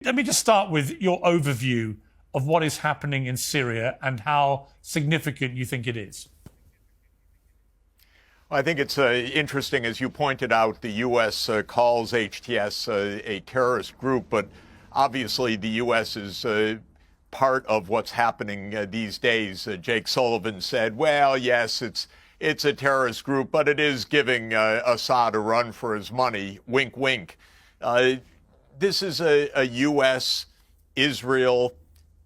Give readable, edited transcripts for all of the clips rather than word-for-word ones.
Let me just start with your overview of what is happening in Syria and how significant you think it is. I think it's interesting, as you pointed out, the U.S. Calls HTS a terrorist group, but obviously the U.S. is part of what's happening these days. Jake Sullivan said, well, yes, it's a terrorist group, but it is giving Assad a run for his money. Wink, wink. This is a U.S., Israel,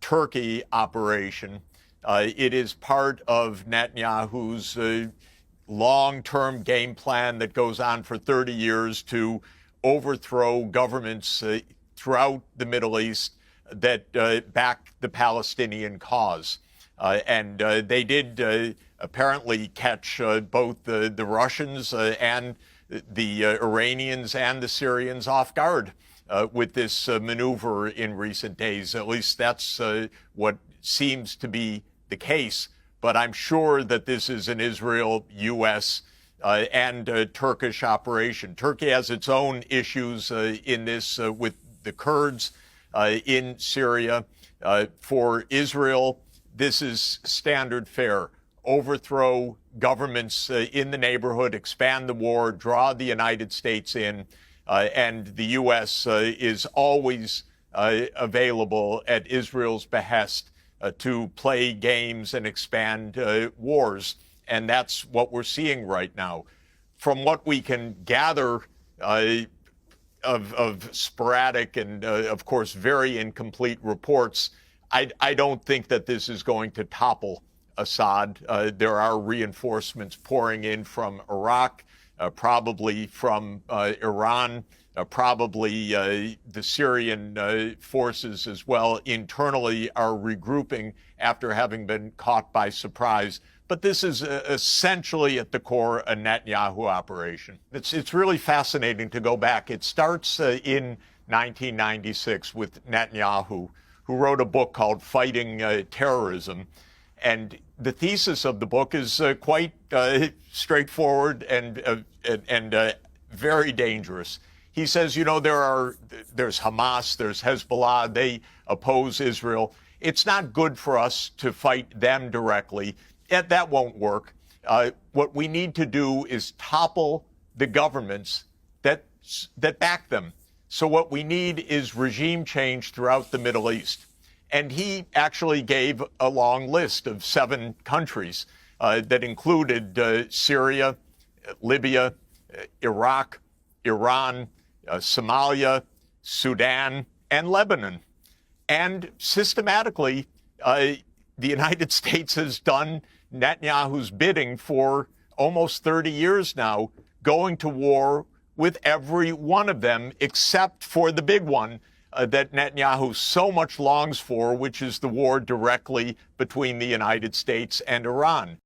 Turkey operation. It is part of Netanyahu's long-term game plan that goes on for 30 years to overthrow governments throughout the Middle East that back the Palestinian cause. And they did apparently catch both the Russians and the Iranians and the Syrians off guard with this maneuver in recent days. At least that's what seems to be the case. But I'm sure that this is an Israel, U.S., and Turkish operation. Turkey has its own issues in this with the Kurds in Syria. For Israel, this is standard fare. Overthrow governments in the neighborhood, expand the war, draw the United States in, and the U.S. Is always available at Israel's behest to play games and expand wars. And that's what we're seeing right now. From what we can gather of sporadic and, of course, very incomplete reports, I don't think that this is going to topple Assad. There are reinforcements pouring in from Iraq, probably from Iran, probably the Syrian forces as well internally are regrouping after having been caught by surprise. But this is essentially at the core a Netanyahu operation. It's really fascinating to go back. It starts in 1996 with Netanyahu, who wrote a book called Fighting Terrorism. And the thesis of the book is quite straightforward and very dangerous. He says, you know, there's Hamas, there's Hezbollah, they oppose Israel. It's not good for us to fight them directly. That won't work. What we need to do is topple the governments that back them. So what we need is regime change throughout the Middle East. And he actually gave a long list of 7 countries that included Syria, Libya, Iraq, Iran, Somalia, Sudan, and Lebanon. And systematically, the United States has done Netanyahu's bidding for almost 30 years now, going to war with every one of them, except for the big one that Netanyahu so much longs for, which is the war directly between the United States and Iran.